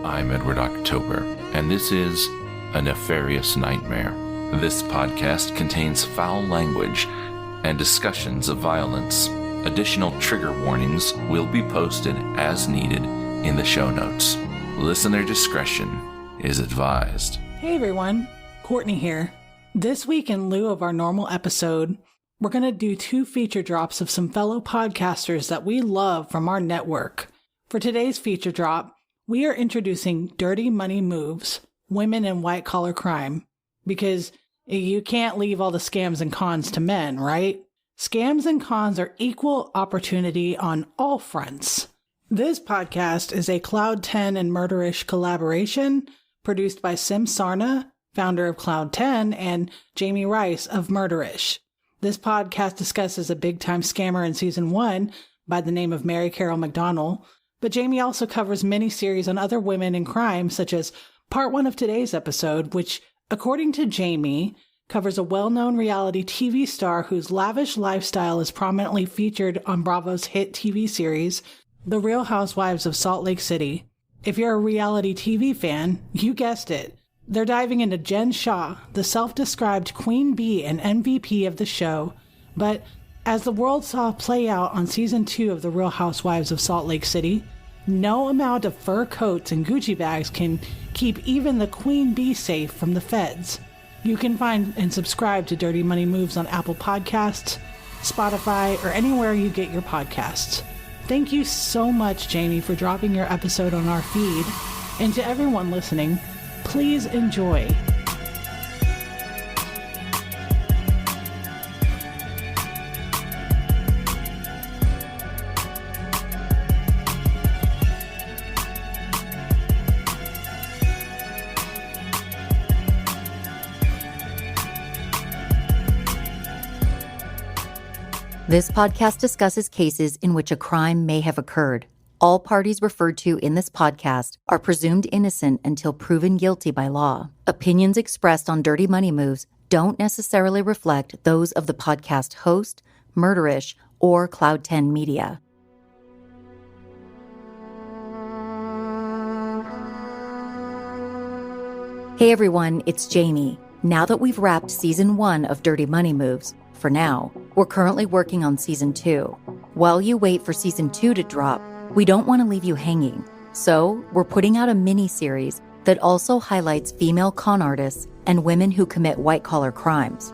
I'm Edward October, and this is A Nefarious Nightmare. This podcast contains foul language and discussions of violence. Additional trigger warnings will be posted as needed in the show notes. Listener discretion is advised. Hey everyone, Courtney here. This week, in lieu of our normal episode, we're going to do 2 feature drops of some fellow podcasters that we love from our network. For today's feature drop, we are introducing Dirty Money Moves, Women in White Collar Crime, because you can't leave all the scams and cons to men, right? Scams and cons are equal opportunity on all fronts. This podcast is a Cloud10 and Murderish collaboration produced by Sarna, founder of Cloud10, and Jami Rice of Murderish. This podcast discusses a big-time scammer in Season 1 by the name of Mary Carole McDonnell, but Jami also covers mini-series on other women in crime, such as Part 1 of today's episode, which, according to Jami, covers a well-known reality TV star whose lavish lifestyle is prominently featured on Bravo's hit TV series, The Real Housewives of Salt Lake City. If you're a reality TV fan, you guessed it. They're diving into Jen Shah, the self-described Queen Bee and MVP of the show, but as the world saw play out on Season 2 of The Real Housewives of Salt Lake City, no amount of fur coats and Gucci bags can keep even the Queen Bee safe from the feds. You can find and subscribe to Dirty Money Moves on Apple Podcasts, Spotify, or anywhere you get your podcasts. Thank you so much, Jami, for dropping your episode on our feed. And to everyone listening, please enjoy. This podcast discusses cases in which a crime may have occurred. All parties referred to in this podcast are presumed innocent until proven guilty by law. Opinions expressed on Dirty Money Moves don't necessarily reflect those of the podcast host, Murderish, or Cloud10 Media. Hey everyone, it's Jami. Now that we've wrapped Season 1 of Dirty Money Moves, for now, we're currently working on Season 2. While you wait for Season 2 to drop, we don't want to leave you hanging. So, we're putting out a mini-series that also highlights female con artists and women who commit white-collar crimes.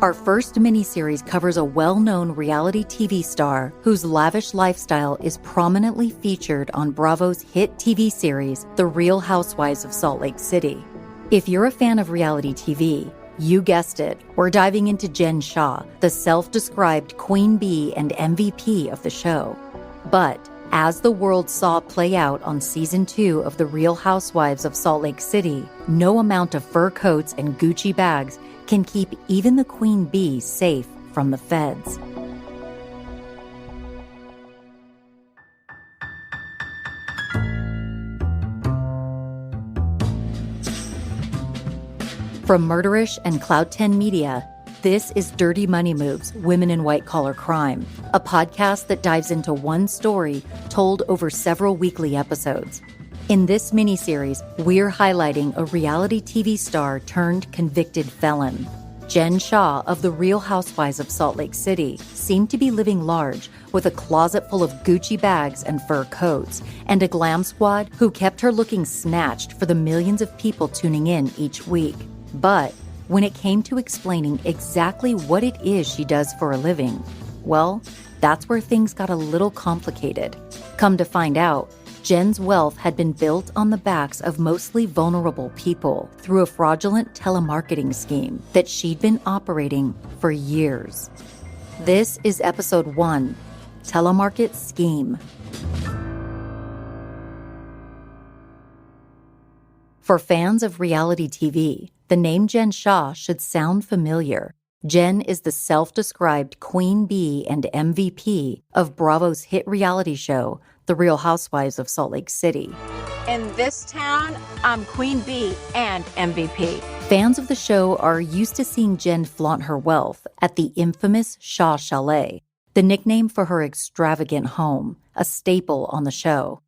Our first mini-series covers a well-known reality TV star whose lavish lifestyle is prominently featured on Bravo's hit TV series, The Real Housewives of Salt Lake City. If you're a fan of reality TV, you guessed it, we're diving into Jen Shah, the self-described Queen Bee and MVP of the show. But as the world saw play out on Season 2 of The Real Housewives of Salt Lake City, no amount of fur coats and Gucci bags can keep even the Queen Bee safe from the feds. From Murderish and Cloud10 Media, this is Dirty Money Moves, Women in White Collar Crime, a podcast that dives into one story told over several weekly episodes. In this miniseries, we're highlighting a reality TV star turned convicted felon. Jen Shah of The Real Housewives of Salt Lake City seemed to be living large with a closet full of Gucci bags and fur coats, and a glam squad who kept her looking snatched for the millions of people tuning in each week. But when it came to explaining exactly what it is she does for a living, well, that's where things got a little complicated. Come to find out, Jen's wealth had been built on the backs of mostly vulnerable people through a fraudulent telemarketing scheme that she'd been operating for years. This is Episode 1, Telemarket Scheme. For fans of reality TV, the name Jen Shah should sound familiar. Jen is the self-described Queen Bee and MVP of Bravo's hit reality show, The Real Housewives of Salt Lake City. In this town, I'm Queen Bee and MVP. Fans of the show are used to seeing Jen flaunt her wealth at the infamous Shah Chalet, the nickname for her extravagant home, a staple on the show.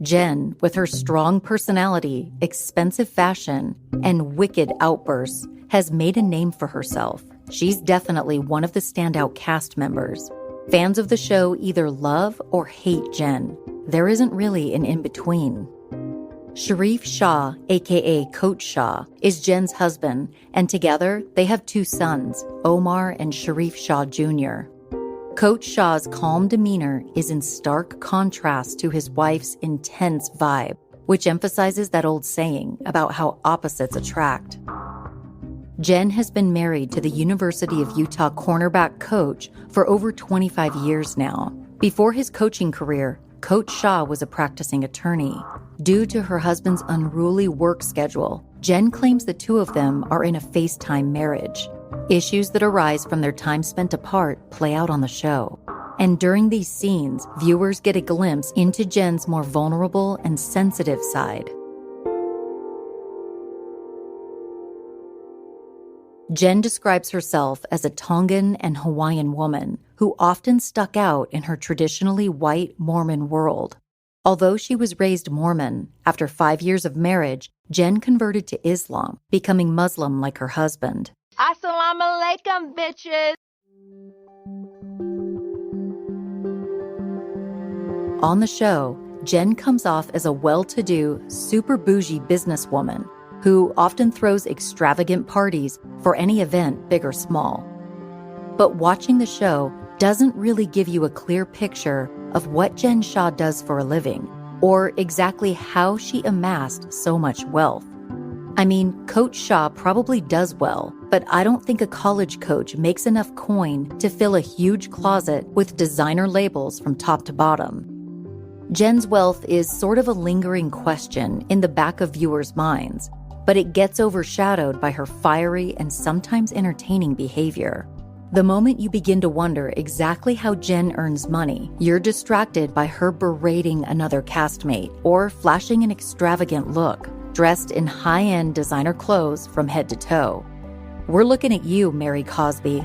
Jen, with her strong personality, expensive fashion, and wicked outbursts, has made a name for herself. She's definitely one of the standout cast members. Fans of the show either love or hate Jen. There isn't really an in-between. Sharif Shah, aka Coach Shah, is Jen's husband, and together they have 2 sons, Omar and Sharif Shah Jr. Coach Shah's calm demeanor is in stark contrast to his wife's intense vibe, which emphasizes that old saying about how opposites attract. Jen has been married to the University of Utah cornerback coach for over 25 years now. Before his coaching career, Coach Shah was a practicing attorney. Due to her husband's unruly work schedule, Jen claims the 2 of them are in a FaceTime marriage. Issues that arise from their time spent apart play out on the show. And during these scenes, viewers get a glimpse into Jen's more vulnerable and sensitive side. Jen describes herself as a Tongan and Hawaiian woman who often stuck out in her traditionally white Mormon world. Although she was raised Mormon, after 5 years of marriage, Jen converted to Islam, becoming Muslim like her husband. Assalamu alaikum, bitches. On the show, Jen comes off as a well-to-do, super bougie businesswoman who often throws extravagant parties for any event, big or small. But watching the show doesn't really give you a clear picture of what Jen Shah does for a living, or exactly how she amassed so much wealth. I mean, Coach Shah probably does well, but I don't think a college coach makes enough coin to fill a huge closet with designer labels from top to bottom. Jen's wealth is sort of a lingering question in the back of viewers' minds, but it gets overshadowed by her fiery and sometimes entertaining behavior. The moment you begin to wonder exactly how Jen earns money, you're distracted by her berating another castmate or flashing an extravagant look, dressed in high-end designer clothes from head to toe. We're looking at you, Mary Cosby.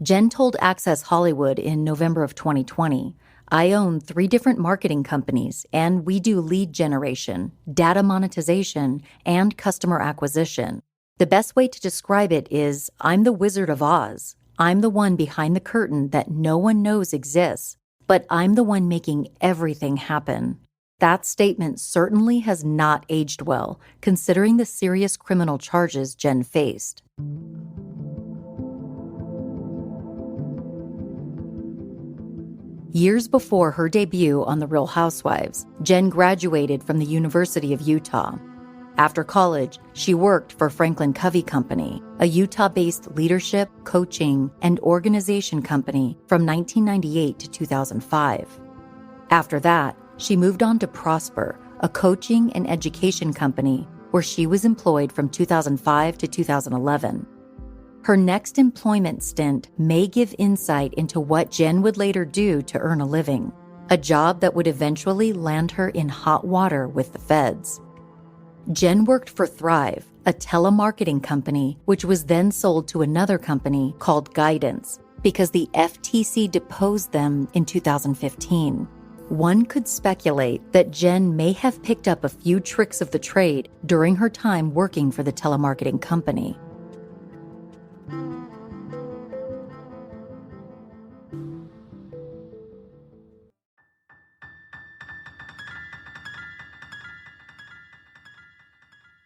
Jen told Access Hollywood in November of 2020, "I own 3 different marketing companies, and we do lead generation, data monetization, and customer acquisition. The best way to describe it is, I'm the Wizard of Oz. I'm the one behind the curtain that no one knows exists, but I'm the one making everything happen." That statement certainly has not aged well, considering the serious criminal charges Jen faced. Years before her debut on The Real Housewives, Jen graduated from the University of Utah. After college, she worked for Franklin Covey Company, a Utah-based leadership, coaching, and organization company from 1998 to 2005. After that, she moved on to Prosper, a coaching and education company where she was employed from 2005 to 2011. Her next employment stint may give insight into what Jen would later do to earn a living, a job that would eventually land her in hot water with the feds. Jen worked for Thrive, a telemarketing company, which was then sold to another company called Guidance, because the FTC deposed them in 2015. One could speculate that Jen may have picked up a few tricks of the trade during her time working for the telemarketing company.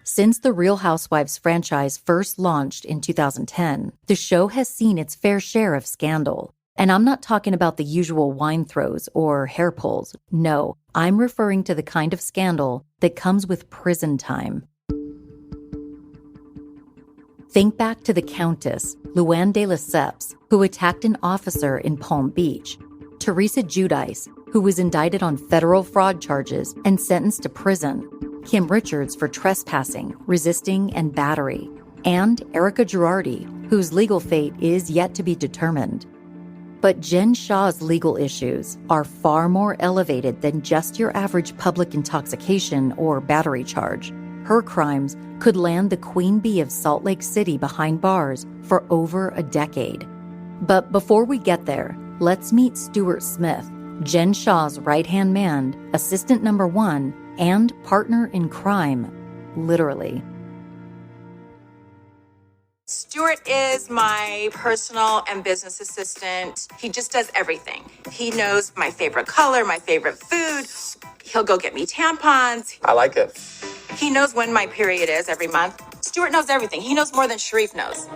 Since the Real Housewives franchise first launched in 2010, the show has seen its fair share of scandal. And I'm not talking about the usual wine throws or hair pulls. No, I'm referring to the kind of scandal that comes with prison time. Think back to the Countess, Luann de Lesseps, who attacked an officer in Palm Beach, Teresa Giudice, who was indicted on federal fraud charges and sentenced to prison, Kim Richards for trespassing, resisting, and battery, and Erica Girardi, whose legal fate is yet to be determined. But Jen Shah's legal issues are far more elevated than just your average public intoxication or battery charge. Her crimes could land the Queen Bee of Salt Lake City behind bars for over a decade. But before we get there, let's meet Stuart Smith, Jen Shah's right-hand man, assistant number 1, and partner in crime, literally. Stuart is my personal and business assistant. He just does everything. He knows my favorite color, my favorite food. He'll go get me tampons. I like it. He knows when my period is every month. Stuart knows everything. He knows more than Sharif knows.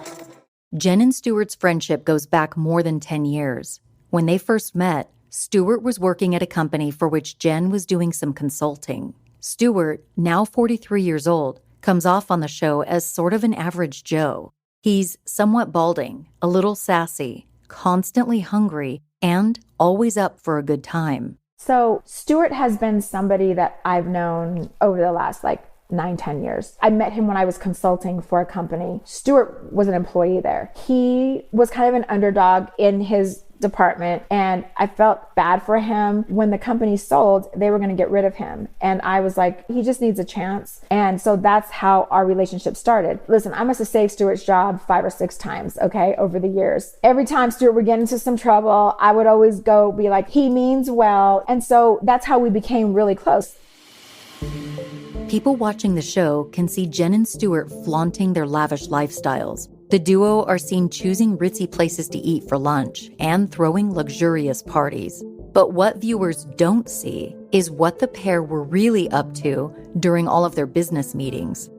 Jen and Stuart's friendship goes back more than 10 years. When they first met, Stuart was working at a company for which Jen was doing some consulting. Stuart, now 43 years old, comes off on the show as sort of an average Joe. He's somewhat balding, a little sassy, constantly hungry, and always up for a good time. So Stuart has been somebody that I've known over the last 9-10 years. I met him when I was consulting for a company. Stuart was an employee there. He was kind of an underdog in his department, and I felt bad for him. When the company sold, they were going to get rid of him, and I was like, he just needs a chance. And so that's how our relationship started. Listen, I must have saved Stuart's job 5 or 6 times, okay, over the years. Every time Stuart would get into some trouble, I would always go be like, he means well. And so that's how we became really close. People watching the show can see Jen and Stuart flaunting their lavish lifestyles. The duo are seen choosing ritzy places to eat for lunch and throwing luxurious parties. But what viewers don't see is what the pair were really up to during all of their business meetings.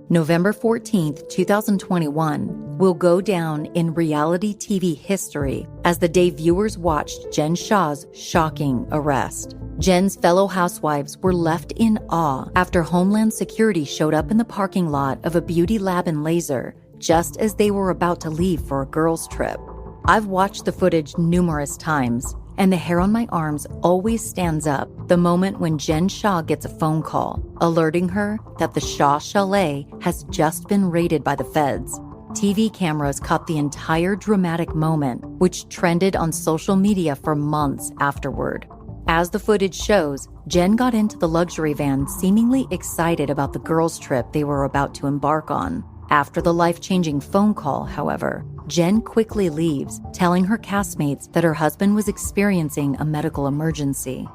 November 14th, 2021 will go down in reality TV history as the day viewers watched Jen Shah's shocking arrest. Jen's fellow housewives were left in awe after Homeland Security showed up in the parking lot of a beauty lab in Laser just as they were about to leave for a girls' trip. I've watched the footage numerous times, and the hair on my arms always stands up the moment when Jen Shah gets a phone call alerting her that the Shah Chalet has just been raided by the feds. TV cameras caught the entire dramatic moment, which trended on social media for months afterward. As the footage shows, Jen got into the luxury van seemingly excited about the girls' trip they were about to embark on. After the life-changing phone call, however, Jen quickly leaves, telling her castmates that her husband was experiencing a medical emergency.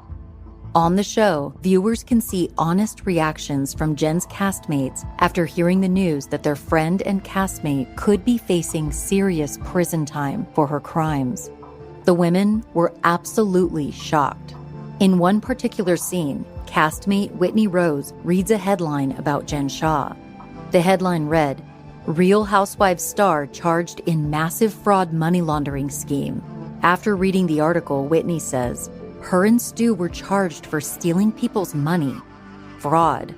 On the show, viewers can see honest reactions from Jen's castmates after hearing the news that their friend and castmate could be facing serious prison time for her crimes. The women were absolutely shocked. In one particular scene, castmate Whitney Rose reads a headline about Jen Shah. The headline read, "Real Housewives star charged in massive fraud money laundering scheme." After reading the article, Whitney says, her and Stu were charged for stealing people's money. Fraud.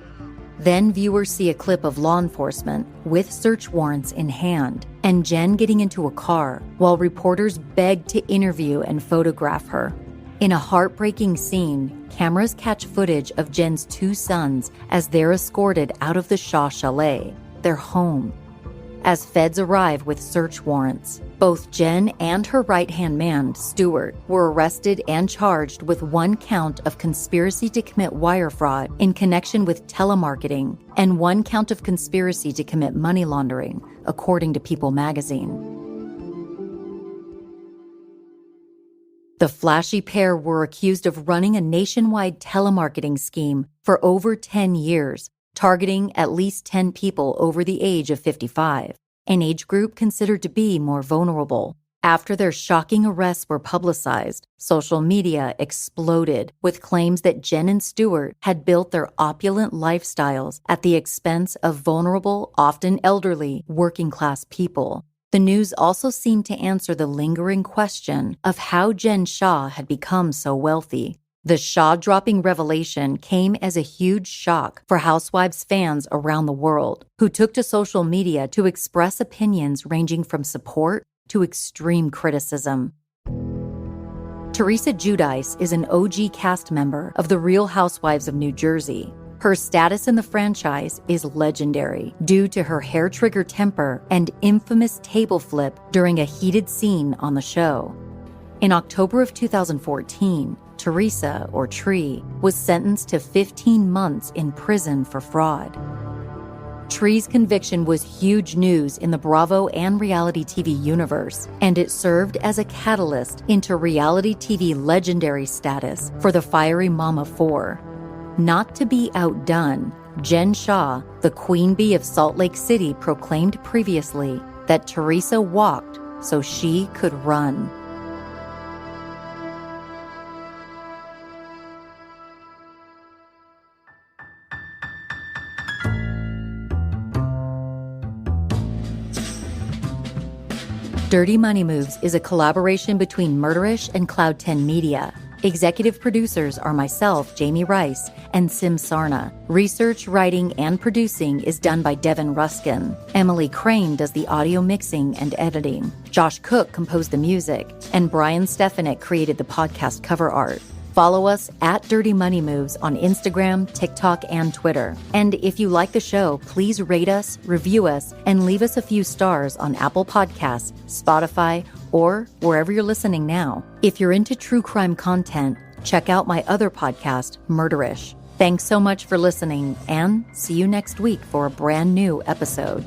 Then viewers see a clip of law enforcement with search warrants in hand and Jen getting into a car while reporters beg to interview and photograph her. In a heartbreaking scene, cameras catch footage of Jen's 2 sons as they're escorted out of the Shah Chalet, their home. As feds arrive with search warrants, both Jen and her right-hand man, Stuart, were arrested and charged with 1 count of conspiracy to commit wire fraud in connection with telemarketing and 1 count of conspiracy to commit money laundering, according to People magazine. The flashy pair were accused of running a nationwide telemarketing scheme for over 10 years, targeting at least 10 people over the age of 55, an age group considered to be more vulnerable. After their shocking arrests were publicized, social media exploded with claims that Jen and Stuart had built their opulent lifestyles at the expense of vulnerable, often elderly, working-class people. The news also seemed to answer the lingering question of how Jen Shah had become so wealthy. The jaw-dropping revelation came as a huge shock for Housewives fans around the world, who took to social media to express opinions ranging from support to extreme criticism. Teresa Giudice is an OG cast member of The Real Housewives of New Jersey. Her status in the franchise is legendary due to her hair-trigger temper and infamous table flip during a heated scene on the show. In October of 2014, Teresa, or Tree, was sentenced to 15 months in prison for fraud. Tree's conviction was huge news in the Bravo and reality TV universe, and it served as a catalyst into reality TV legendary status for the fiery Mama 4. Not to be outdone, Jen Shaw, the queen bee of Salt Lake City, proclaimed previously that Teresa walked so she could run. Dirty Money Moves is a collaboration between Murderish and Cloud10 Media. Executive producers are myself, Jami Rice, and Sim Sarna. Research, writing, and producing is done by Devin Ruskin. Emily Crain does the audio mixing and editing. Josh Cooke composed the music, and Brian Stefanik created the podcast cover art. Follow us at Dirty Money Moves on Instagram, TikTok, and Twitter. And if you like the show, please rate us, review us, and leave us a few stars on Apple Podcasts, Spotify, or wherever you're listening now. If you're into true crime content, check out my other podcast, Murderish. Thanks so much for listening, and see you next week for a brand new episode.